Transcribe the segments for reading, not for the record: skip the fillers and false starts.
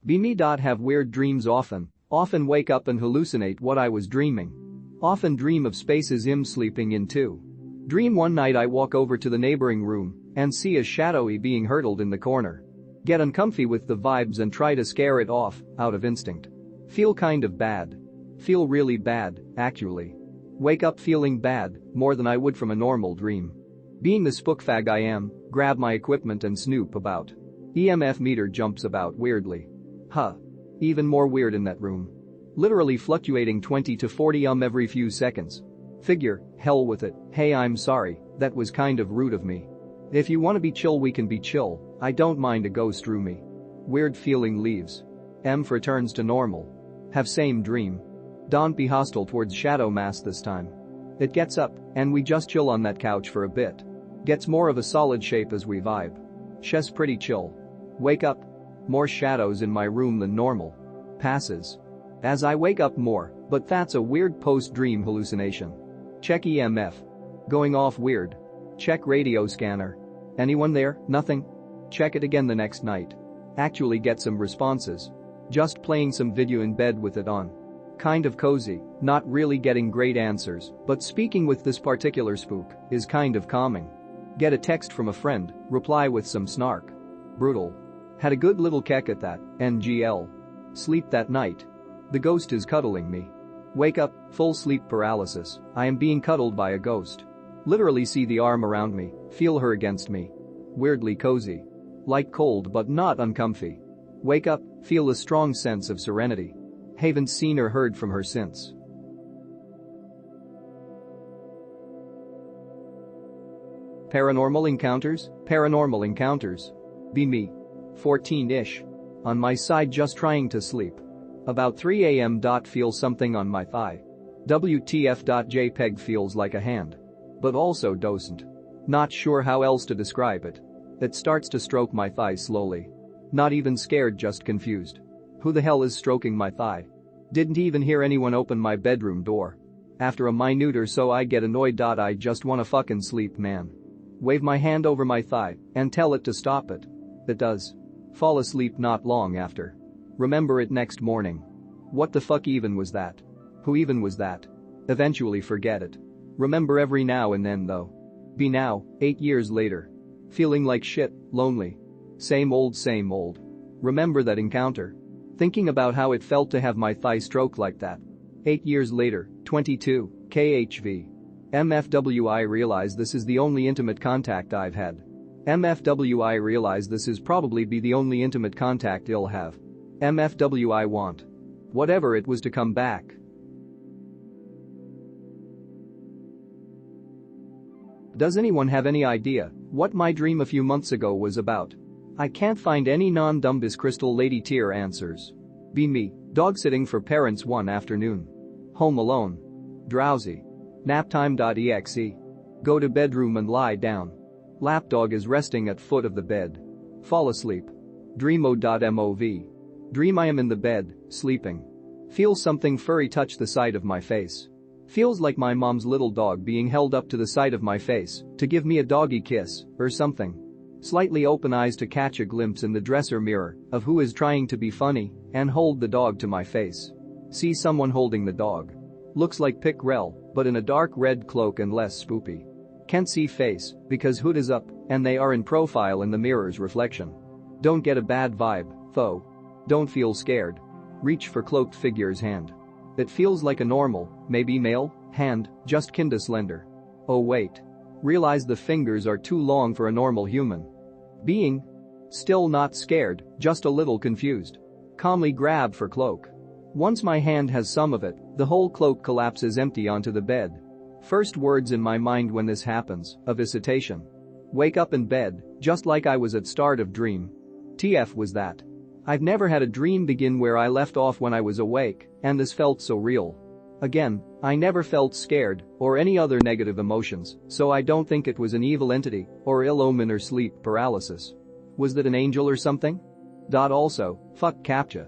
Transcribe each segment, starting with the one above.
Be me. Have weird dreams often. Often wake up and hallucinate what I was dreaming. Often dream of spaces I'm sleeping in too. Dream one night I walk over to the neighboring room and see a shadowy being hurtled in the corner. Get uncomfy with the vibes and try to scare it off, out of instinct. Feel kind of bad. Feel really bad, actually. Wake up feeling bad, more than I would from a normal dream. Being the spook fag I am, grab my equipment and snoop about. EMF meter jumps about weirdly. Huh. Even more weird in that room. Literally fluctuating 20 to 40 every few seconds. Figure, hell with it, hey I'm sorry, that was kind of rude of me. If you wanna be chill we can be chill, I don't mind a ghost through me. Weird feeling leaves. Returns to normal. Have same dream. Don't be hostile towards shadow mass this time. It gets up, and we just chill on that couch for a bit. Gets more of a solid shape as we vibe. She's pretty chill. Wake up. More shadows in my room than normal. Passes. As I wake up more, but that's a weird post-dream hallucination. Check EMF. Going off weird. Check radio scanner. Anyone there? Nothing? Check it again the next night. Actually get some responses. Just playing some video in bed with it on. Kind of cozy, not really getting great answers, but speaking with this particular spook is kind of calming. Get a text from a friend, reply with some snark. Brutal. Had a good little keck at that, NGL. Sleep that night. The ghost is cuddling me. Wake up, full sleep paralysis, I am being cuddled by a ghost. Literally see the arm around me, feel her against me. Weirdly cozy. Like cold but not uncomfy. Wake up, feel a strong sense of serenity. Haven't seen or heard from her since. Paranormal encounters? Paranormal encounters. Be me. 14-ish. On my side just trying to sleep. About 3 a.m. Feel something on my thigh. WTF.JPEG feels like a hand. But also doesn't. Not sure how else to describe it. It starts to stroke my thigh slowly. Not even scared, just confused. Who the hell is stroking my thigh? Didn't even hear anyone open my bedroom door. After a minute or so I get annoyed. I just wanna fucking sleep, man. Wave my hand over my thigh and tell it to stop it. It does. Fall asleep not long after. Remember it next morning. What the fuck even was that? Who even was that? Eventually forget it. Remember every now and then though. Be now, 8 years later. Feeling like shit, lonely. Same old same old. Remember that encounter. Thinking about how it felt to have my thigh stroke like that. 8 years later, 22, KHV. MFWI realize this is the only intimate contact I've had. MFWI realize this is probably be the only intimate contact I'll have. MFWI want. Whatever it was to come back. Does anyone have any idea what my dream a few months ago was about? I can't find any non-Dumbus Crystal Lady tier answers. Be me, dog sitting for parents one afternoon. Home alone. Drowsy. Naptime.exe. Go to bedroom and lie down. Lapdog is resting at foot of the bed. Fall asleep. Dreamo.mov. Dream I am in the bed, sleeping. Feel something furry touch the side of my face. Feels like my mom's little dog being held up to the side of my face to give me a doggy kiss or something. Slightly open eyes to catch a glimpse in the dresser mirror of who is trying to be funny and hold the dog to my face. See someone holding the dog. Looks like Pickrell, but in a dark red cloak and less spoopy. Can't see face because hood is up and they are in profile in the mirror's reflection. Don't get a bad vibe, though. Don't feel scared. Reach for cloaked figure's hand. It feels like a normal, maybe male, hand, just kinda slender. Oh wait. Realize the fingers are too long for a normal human being. Still not scared, just a little confused. Calmly grab for cloak. Once my hand has some of it, the whole cloak collapses empty onto the bed. First words in my mind when this happens, a visitation. Wake up in bed, just like I was at start of dream. TF was that. I've never had a dream begin where I left off when I was awake, and this felt so real. Again, I never felt scared or any other negative emotions, so I don't think it was an evil entity or ill omen or sleep paralysis. Was that an angel or something? Also, fuck CAPTCHA.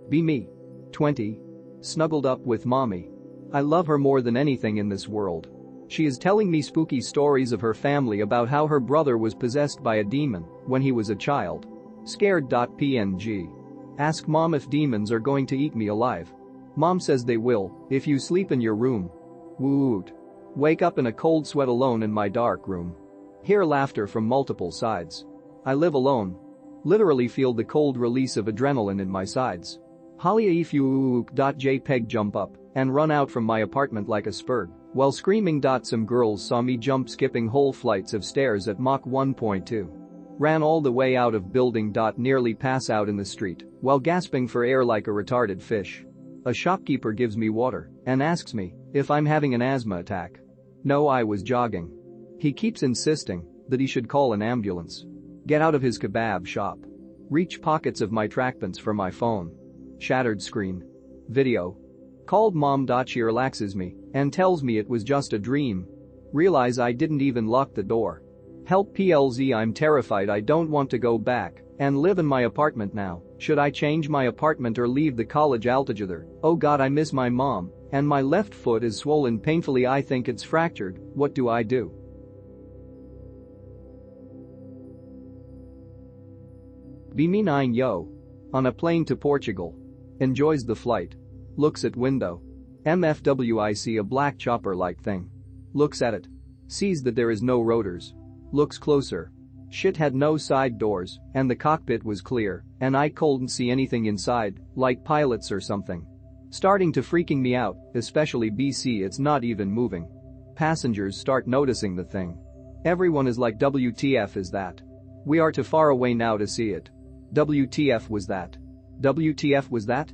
Be me. 20. Snuggled up with mommy. I love her more than anything in this world. She is telling me spooky stories of her family about how her brother was possessed by a demon when he was a child. Scared.png. Ask mom if demons are going to eat me alive. Mom says they will if you sleep in your room. Woot. Wake up in a cold sweat alone in my dark room. Hear laughter from multiple sides. I live alone. Literally feel the cold release of adrenaline in my sides. Hollyafuk.jpg jump up and run out from my apartment like a spurg while screaming. Some girls saw me jump skipping whole flights of stairs at Mach 1.2. Ran all the way out of building. Nearly pass out in the street while gasping for air like a retarded fish. A shopkeeper gives me water and asks me if I'm having an asthma attack. No, I was jogging. He keeps insisting that he should call an ambulance. Get out of his kebab shop. Reach pockets of my trackpants for my phone. Shattered screen. Video. Called mom. She relaxes me and tells me it was just a dream. Realize I didn't even lock the door. Help PLZ, I'm terrified. I don't want to go back and live in my apartment now. Should I change my apartment or leave the college altogether? Oh god, I miss my mom and my left foot is swollen painfully. I think it's fractured. What do I do? Be me 9 yo. On a plane to Portugal. Enjoys the flight. Looks at window. MFW, I see a black chopper-like thing. Looks at it. Sees that there is no rotors. Looks closer. Shit had no side doors and the cockpit was clear and I couldn't see anything inside, like pilots or something. Starting to freaking me out, especially BC, it's not even moving. Passengers start noticing the thing. Everyone is like, WTF is that? We are too far away now to see it. WTF was that? WTF was that?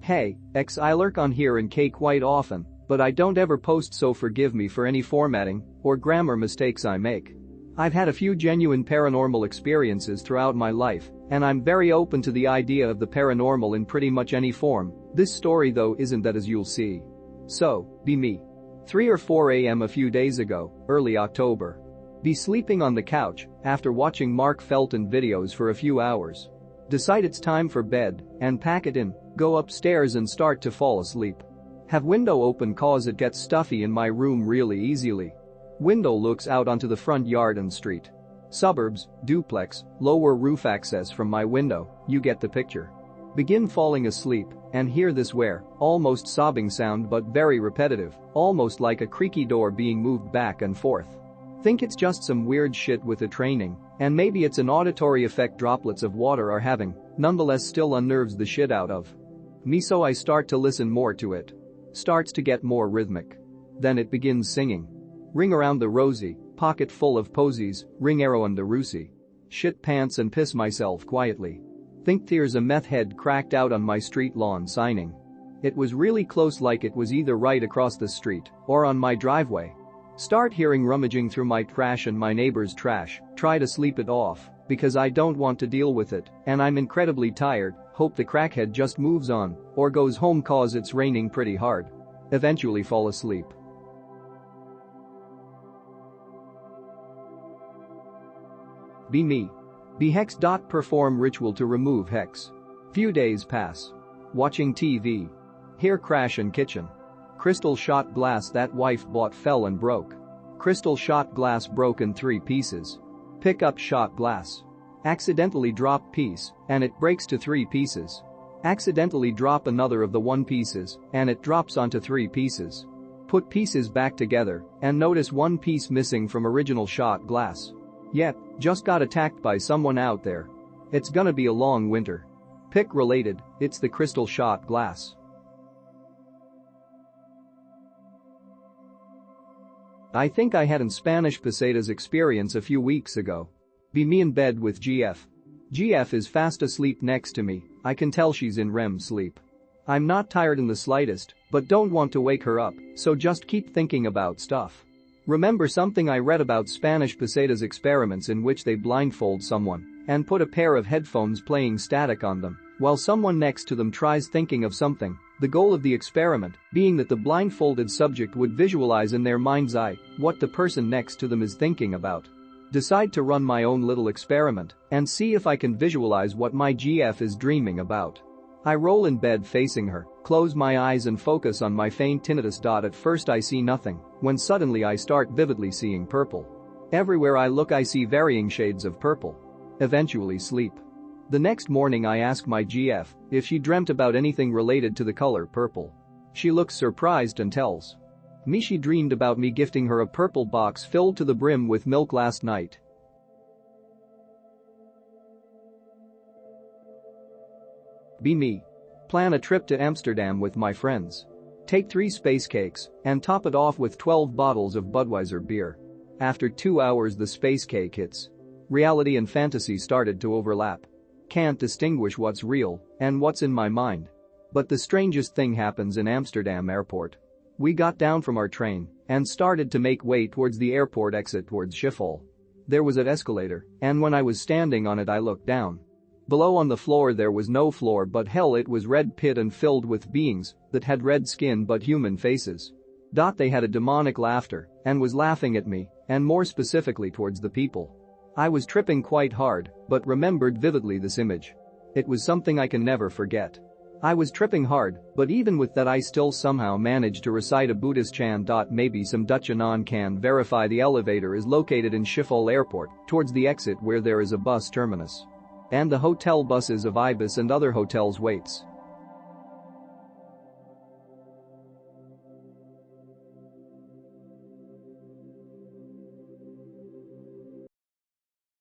Hey, I lurk on here and K quite often, but I don't ever post, so forgive me for any formatting or grammar mistakes I make. I've had a few genuine paranormal experiences throughout my life, and I'm very open to the idea of the paranormal in pretty much any form. This story though isn't that, as you'll see. So, be me. 3 or 4 a.m. a few days ago, early October. Be sleeping on the couch after watching Mark Felton videos for a few hours. Decide it's time for bed and pack it in, go upstairs and start to fall asleep. Have window open cause it gets stuffy in my room really easily. Window looks out onto the front yard and street. Suburbs, duplex, lower roof access from my window, you get the picture. Begin falling asleep and hear this almost sobbing sound, but very repetitive, almost like a creaky door being moved back and forth. Think it's just some weird shit with the training, and maybe it's an auditory effect droplets of water are having, nonetheless still unnerves the shit out of me, so I start to listen more to it. Starts to get more rhythmic. Then it begins singing. Ring around the rosy, pocket full of posies, ring arrow and the roosie. Shit pants and piss myself quietly. Think there's a meth head cracked out on my street lawn signing. It was really close, like it was either right across the street or on my driveway. Start hearing rummaging through my trash and my neighbor's trash, try to sleep it off because I don't want to deal with it and I'm incredibly tired, hope the crackhead just moves on or goes home cause it's raining pretty hard. Eventually fall asleep. Be me. Be hex. Perform ritual to remove hex. Few days pass. Watching TV. Hear crash in kitchen. Crystal shot glass that wife bought fell and broke. Crystal shot glass broke in 3 pieces. Pick up shot glass. Accidentally drop piece and it breaks to 3 pieces. Accidentally drop another of the 1 pieces and it drops onto 3 pieces. Put pieces back together and notice 1 piece missing from original shot glass. Yep, just got attacked by someone out there. It's gonna be a long winter. Pick related, it's the crystal shot glass. I think I had an Spanish pesetas experience a few weeks ago. Be me in bed with GF. GF is fast asleep next to me, I can tell she's in REM sleep. I'm not tired in the slightest, but don't want to wake her up, so just keep thinking about stuff. Remember something I read about Spanish pesetas experiments in which they blindfold someone and put a pair of headphones playing static on them while someone next to them tries thinking of something. The goal of the experiment being that the blindfolded subject would visualize in their mind's eye what the person next to them is thinking about. Decide to run my own little experiment and see if I can visualize what my GF is dreaming about. I roll in bed facing her, close my eyes and focus on my faint tinnitus. At first I see nothing, when suddenly I start vividly seeing purple. Everywhere I look I see varying shades of purple. Eventually sleep. The next morning I ask my GF if she dreamt about anything related to the color purple. She looks surprised and tells me she dreamed about me gifting her a purple box filled to the brim with milk last night. Be me. Plan a trip to Amsterdam with my friends. Take 3 space cakes and top it off with 12 bottles of Budweiser beer. After 2 hours the space cake hits. Reality and fantasy started to overlap. Can't distinguish what's real and what's in my mind. But the strangest thing happens in Amsterdam airport. We got down from our train and started to make way towards the airport exit towards Schiphol. There was an escalator, and when I was standing on it I looked down. Below on the floor there was no floor but hell. It was red pit and filled with beings that had red skin but human faces. They had a demonic laughter and was laughing at me, and more specifically towards the people. I was tripping quite hard, but remembered vividly this image. It was something I can never forget. I was tripping hard, but even with that I still somehow managed to recite a Buddhist chant. Maybe some Dutch anon can verify. The elevator is located in Schiphol Airport, towards the exit where there is a bus terminus. And the hotel buses of Ibis and other hotels waits.